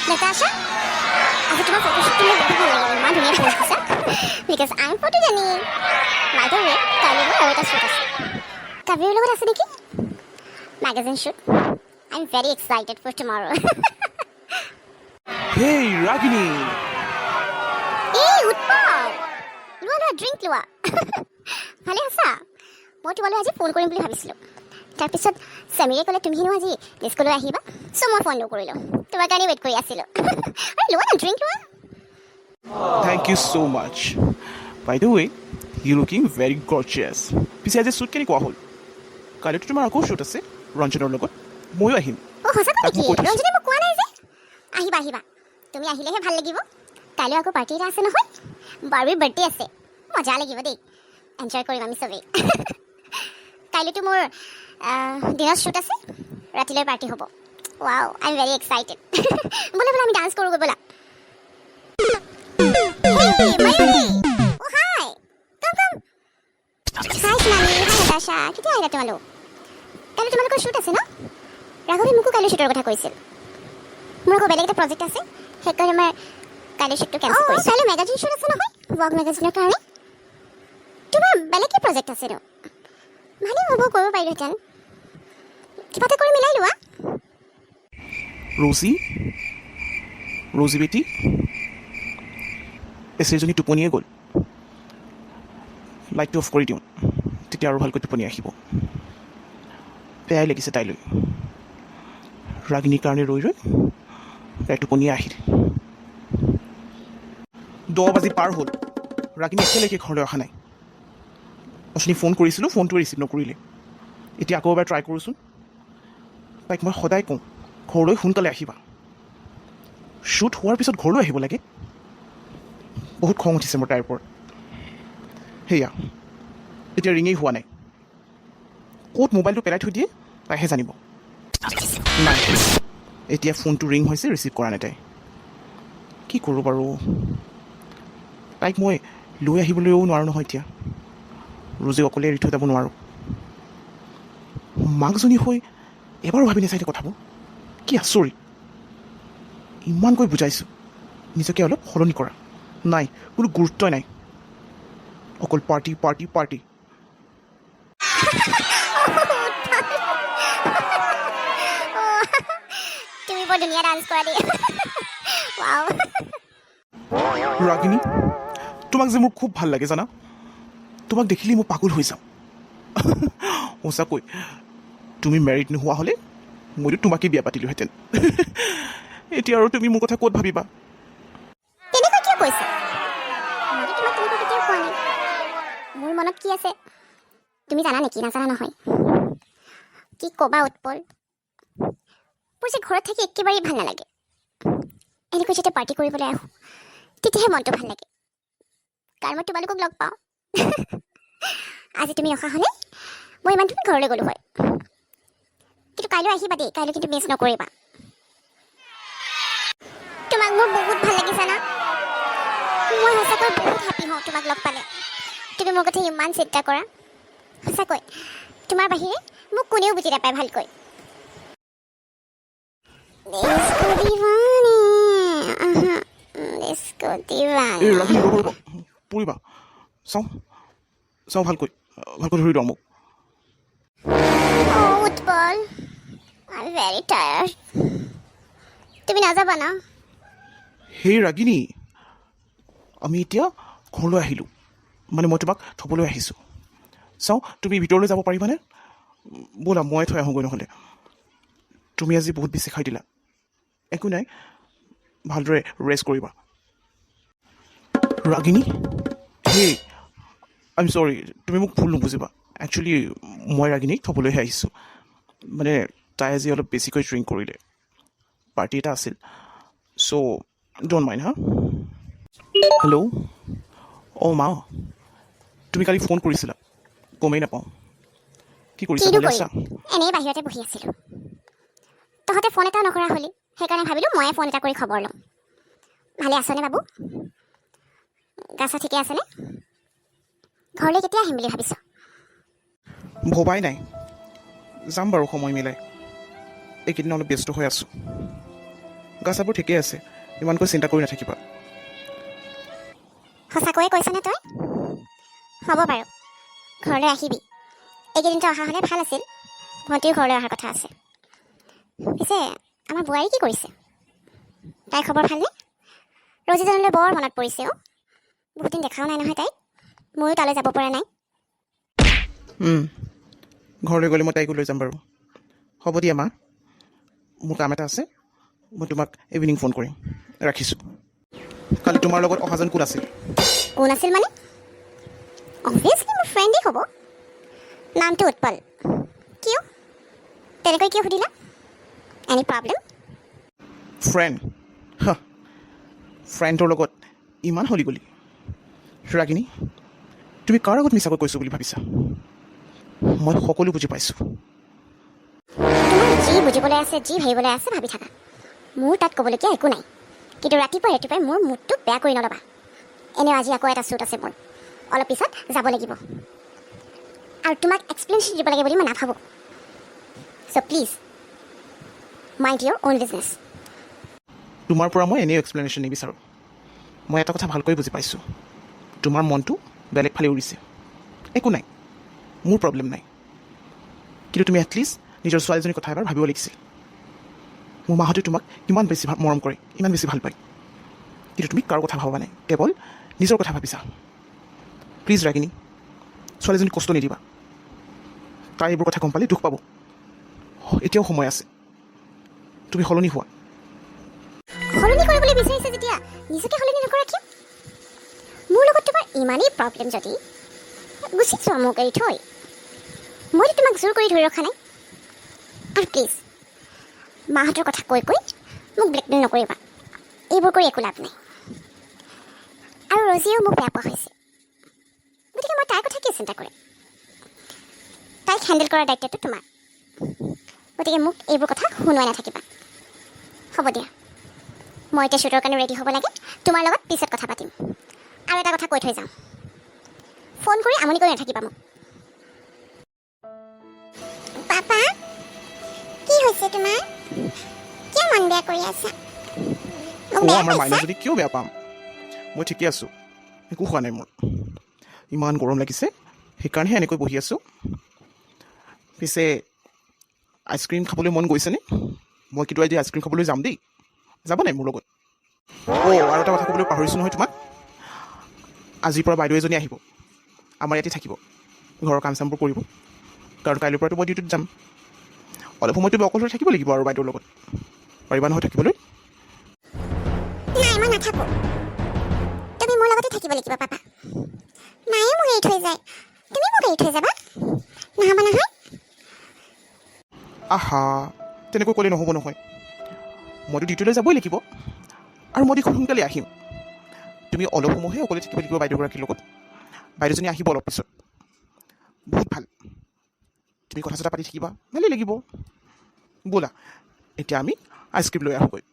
Natasha, আজি তোমাৰ photoshoot লৈ বহুত ভাল লাগিল ইমান ধুনীয়া ফটো দিছা because I am photogenic by the way কাইলৈ মোৰ আৰু এটা শ্বুট আছে কাবিৰৰ লগত আছে নেকি magazine shoot I am very excited for tomorrow Hey, Ragini! এই উৎপল লোৱা ড্ৰিংক লোৱা ভালে আছা মই তোমালৈ আজি ফোন কৰিম বুলি ভাবিছিলোঁ তাৰপিছত সমীৰে ক'লে তুমি হেনো আজি ডিস্কোলৈ আহিবা চ' মই ফোন নকৰিলোঁ তোমাৰ কাৰণে ৱেইট কৰি আছিলোঁ লোৱা না ড্ৰিংক লোৱা Thank you so much. By the way, you're looking very gorgeous. পিছে আজি শ্বুট কেনেকুৱা হ'ল কাইলৈতো তোমাৰ আকৌ শ্বুট আছে ৰঞ্জনৰ লগত ময়ো আহিম অ' সঁচাকৈ তাক নেকি মই কৈ থৈছোঁ। ৰঞ্জনে মোক কোৱা নাই যে আহিবা আহিবা তুমি আহিলেহে ভাল লাগিব কাইলৈ আকৌ পাৰ্টি এটা আছে নহয় বাৰ্বিৰ বাৰ্থডে আছে মজা লাগিব দেই এনজয় কৰিম আমি চবেই কাইলৈতো মোৰ দিনত শ্বুট আছে ৰাতিলৈ পাৰ্টি হ'ব wow I am very excited ব'লা ব'লা আমি ডান্স কৰোঁগৈ ব'লা Hey, Mayuri! Oh, hi! Come. Hi, Sunani. Hi, Natasha. কেতিয়া আহিলা তোমালোক কাইলৈ তোমালোকৰ শ্বুট আছে ন ৰাঘৱে মোকো কাইলৈ শ্বুটৰ কথা কৈছিল মোৰ আকৌ বেলেগ এটা প্ৰজেক্ট আছে সেইকাৰণে মই কাইলৈ শ্বুটটো কেঞ্চেল কৰিছোঁ কাইলৈ মেগাজিন শ্বুট আছে নহয় ৱৰ্ক মেগাজিনৰ কাৰণে তোমাৰ বেলেগ কি প্ৰজেক্ট আছে ন ভালেই হ'ব কৰিব পাৰিলোহেঁতেন কিবা এটা কৰি মিলাই লোৱা ৰজি বেটি এচেৰিজনী টোপনিয়ে গ'ল লাইটটো অফ কৰি দিওঁ তেতিয়া আৰু ভালকৈ টোপনি আহিব বেয়াই লাগিছে তাইলৈ ৰাগিনীৰ কাৰণে ৰৈ তাই টোপনিয়ে আহিল 10 বাজি পাৰ হ'ল ৰাগিনী এতিয়ালৈকে ঘৰলৈ অহা নাই অথনি ফোন কৰিছিলোঁ ফোনটো ৰিচিভ নকৰিলে এতিয়া আকৌ এবাৰ ট্ৰাই কৰোঁচোন তাইক মই সদায় কওঁ ঘৰলৈ সোনকালে আহিবা শ্বুট হোৱাৰ পিছত ঘৰলৈ আহিব লাগে বহুত খং উঠিছে মোৰ তাইৰ ওপৰত সেয়া এতিয়া ৰিঙেই হোৱা নাই ক'ত মোবাইলটো পেলাই থৈ দিয়ে তাইহে জানিব নাই এতিয়া ফোনটো ৰিং হৈছে ৰিচিভ কৰা নাই তাই কি কৰোঁ বাৰু তাইক মই লৈ আহিবলৈও নোৱাৰোঁ নহয় এতিয়া ৰোজে অকলে এৰি থৈ যাব নোৱাৰোঁ মাকজনী হৈ এবাৰো ভাবি নাচাই কথাবোৰ কি আচৰিত ইমানকৈ বুজাইছোঁ নিজকে অলপ সলনি কৰা নাই কোনো গুৰুত্বই নাই অকল পাৰ্টি পাৰ্টি পাৰ্টি তুমি বৰ ধুনীয়া ডান্স কৰা দেই ৱাও ৰাগিনী তোমাক যে মোৰ খুব ভাল লাগে জানা তোমাক দেখিলেই মই পাগল হৈ যাওঁ সঁচাকৈ তুমি মেৰিড নোহোৱা হ'লে মইতো তোমাকেই বিয়া পাতিলোহেঁতেন এতিয়া আৰু তুমি মোৰ কথা ক'ত ভাবিবা তেনেকুৱা কিয় কৈছা মইতো তোমাক তেনেকুৱা কেতিয়াও কোৱা নাই মোৰ মনত কি আছে তুমি জানা নেকি নাজানা নহয় কি ক'বা উৎপল মোৰ যে ঘৰত থাকি একেবাৰেই ভাল নালাগে এনেকৈ যেতিয়া পাৰ্টি কৰিবলৈ আহোঁ তেতিয়াহে মনটো ভাল লাগে কাৰণ মই তোমালোকক লগ পাওঁ আজি তুমি অহা হ'লে মই ইমান তুমি ঘৰলৈ গ'লোঁ হয় কিন্তু কাইলৈ আহিবা দেই কাইলৈ কিন্তু মিছ নকৰিবা তোমাক মোৰ বহুত ভাল লাগিছে না মই সঁচাকৈ বহুত হেপী হওঁ তোমাক লগ পালে তুমি মোৰ কথা ইমান চিন্তা কৰা সঁচাকৈ তোমাৰ বাহিৰে মোক কোনেও বুজি নাপায় ভালকৈ এই ৰাগিনী ৰ'ব পৰিবা চাওঁ ভালকৈ ধৰি দিওঁ মোক উৎপল আই এম ভেৰি টায়াৰ্ড তুমি নাযাবা না সেই ৰাগিনী আমি এতিয়া ঘৰলৈ আহিলোঁ মানে মই তোমাক থ'বলৈ আহিছোঁ চাওঁ তুমি ভিতৰলৈ যাব পাৰিবানে ব'লা মই থৈ আহোঁগৈ নহ'লে তুমি আজি বহুত বেছি খাই দিলা একো নাই ভালদৰে ৰেষ্ট কৰিবা ৰাগিনী হেই আই এম চৰি তুমি মোক ভুল নুবুজিবা একচুৱেলি মই ৰাগিনীক থ'বলৈহে আহিছোঁ মানে তাই আজি অলপ বেছিকৈ ড্ৰিংক কৰিলে পাৰ্টি এটা আছিল চ' ড'ণ্ট মাইণ্ড হা হেল্ল' অঁ মা তুমি কালি ফোন কৰিছিলা গমেই নাপাওঁ কি কৰিছা ভালে আছা এনেই বাহিৰতে বহি আছিলোঁ তহঁতে ফোন এটা নকৰা হ'লি সেইকাৰণে ভাবিলোঁ ময়ে ফোন এটা কৰি খবৰ ল'ম ভালে আছনে বাবু গা চা ঠিকে আছেনে ঘৰলৈ কেতিয়া আহিম বুলি ভাবিছ ভবাই নাই যাম বাৰু সময় মিলাই এইকেইদিন অলপ ব্যস্ত হৈ আছোঁ গা চাবোৰ ঠিকেই আছে, ইমানকৈ চিন্তা কৰি নাথাকিবা। সঁচাকৈয়ে কৈছনে তই? হ'ব বাৰু, ঘৰলৈ আহিবি। এইকেইদিনটো অহা হ'লে ভাল আছিল। ভণ্টিও ঘৰলৈ অহাৰ কথা আছে। পিছে আমাৰ বোৱাৰী কি কৰিছে? তাইৰ খবৰ ভালনে? ৰজিজনলৈ বৰ মনত পৰিছে অ'। বহুত দিন দেখাও নাই নহয় তাইক। ময়ো তালৈ যাব পৰা নাই। ঘৰলৈ গ'লে মই তাইকো লৈ যাম বাৰু। হ'ব দিয়া মা, মোৰ কাম এটা আছে, মই তোমাক ইভিনিং ফোন কৰিম। ৰাখিছোঁ। কালি তোমাৰ লগত অহাজন কোন আছিল? কোন আছিল মানে? অবভিয়াছলি মোৰ ফ্ৰেণ্ডেই হ'ব। নামটো উৎপল। কিয়? তেনেকৈ কিয় সুধিলা? Any problem? ফ্ৰেণ্ডৰ লগত ইমান হলি গলি? ৰাগিনী, তুমি কাৰ আগত মিছাকৈ কৈছোঁ বুলি ভাবিছা? মই সকলো বুজি পাইছোঁ। তোমাৰ যি বুজিবলৈ আছে, যি ভাবিবলৈ আছে ভাবি থাকা। মোৰ তাত ক'বলগীয়া একো নাই। কিন্তু ৰাতিপুৱাই মোৰ মুডটো বেয়া কৰি নল'বা। এনেও আজি আকৌ এটা শ্বুট আছে মোৰ, অলপ পিছত যাব লাগিব। আৰু তোমাক এক্সপ্লেনেশ্যন দিব লাগে বুলি মই নাভাবোঁ। So' please mind your own business. তোমাৰ পৰা মই এনেও এক্সপ্লেনেশ্যন নিবিচাৰোঁ। মই এটা কথা ভালকৈ বুজি পাইছোঁ, তোমাৰ মনটো বেলেগ ফালে উৰিছে। একো নাই, মোৰ প্ৰব্লেম নাই। কিন্তু তুমি এটলিষ্ট নিজৰ ছোৱালীজনীৰ কথা এবাৰ ভাবিব লাগিছিল। মোৰ মাহঁতে তোমাক ইমান বেছি মৰম কৰে, ইমান বেছি ভাল পায়। কিন্তু তুমি কাৰো কথা ভাবা নাই, কেৱল নিজৰ কথা ভাবিছা। প্লিজ ৰাগিনী, ছোৱালীজনীক কষ্ট নিদিবা। তাই এইবোৰ কথা গম পালে দুখ পাব। এতিয়াও সময় আছে, তুমি সলনি হোৱা। সলনি কৰিবলৈ বিচাৰিছে যেতিয়া নিজকে সলনি নকৰা কিয়? মোৰ লগত তোমাৰ ইমানেই প্ৰব্লেম যদি গুচি যোৱা মোক এৰি থৈ। মইতো তোমাক জোৰ কৰি ধৰি ৰখা নাই। আৰু প্লিজ মাহঁতৰ কথা কৈ মোক ব্লেকমেইল নকৰিবা। এইবোৰ কৰি একো লাভ নাই। আৰু ৰজিয়েও মোক বেয়া পোৱা হৈছে, গতিকে মই তাইৰ কথা কি চিন্তা কৰিম? তাইক হেণ্ডেল কৰাৰ দায়িত্বটো তোমাৰ। গতিকে মোক এইবোৰ কথা শুনোৱাই নাথাকিবা। হ'ব দিয়া, মই এতিয়া শ্বুটৰ কাৰণে ৰেডি হ'ব লাগে। তোমাৰ লগত পিছত কথা পাতিম। আৰু এটা কথা কৈ থৈ যাওঁ, ফোন কৰি আমনি কৰি নাথাকিবা মোক। পাপা, কি হৈছে তোমাৰ? কিয় মন বেয়া কৰি আছা? আমাৰ মাইনাজনী কিয় বেয়া পাম? মই ঠিকে আছোঁ, একো খোৱা নাই মোৰ। ইমান গৰম লাগিছে, সেইকাৰণেহে এনেকৈ বহি আছোঁ। পিছে আইচক্ৰীম খাবলৈ মন গৈছেনে? মই কিন্তু আজি আইচক্ৰীম খাবলৈ যাম দেই, যাব নাই মোৰ লগত? আৰু এটা কথা ক'বলৈ পাহৰিছোঁ নহয় তোমাক। আজিৰ পৰা বাইদেউ এজনী আহিব, আমাৰ ইয়াতে থাকিব, ঘৰৰ কাম চামবোৰ কৰিব। কাৰণ কাইলৈৰ পৰাতো মই ডিউটিত যাম। অলপ সময়তো অকলশৰে থাকিব লাগিব আৰু বাইদেউৰ লগত। পাৰিবা নহয় থাকিবলৈ? নাই, মই নাথাকোঁ। তুমি মোৰ লগতে থাকিব লাগিব পাপা। মায়ে মোক এৰি থৈ যায়, তুমি মোক এৰি থৈ যাবা? নহ'ব নহয়। আহা, তেনেকৈ ক'লে নহ'ব নহয়। মইতো ডিউটিলৈ যাবই লাগিব, আৰু মই দেখোন সোনকালে আহিম। তুমি অলপ সময়হে অকলে থাকিব লাগিব বাইদেউগৰাকীৰ লগত। বাইদেউজনী আহিব অলপ পিছত, বহুত ভাল। তুমি কথা চথা পাতি থাকিবা, ভালেই লাগিব। ব'লা এতিয়া আমি আইচক্ৰীম লৈ আহোঁগৈ।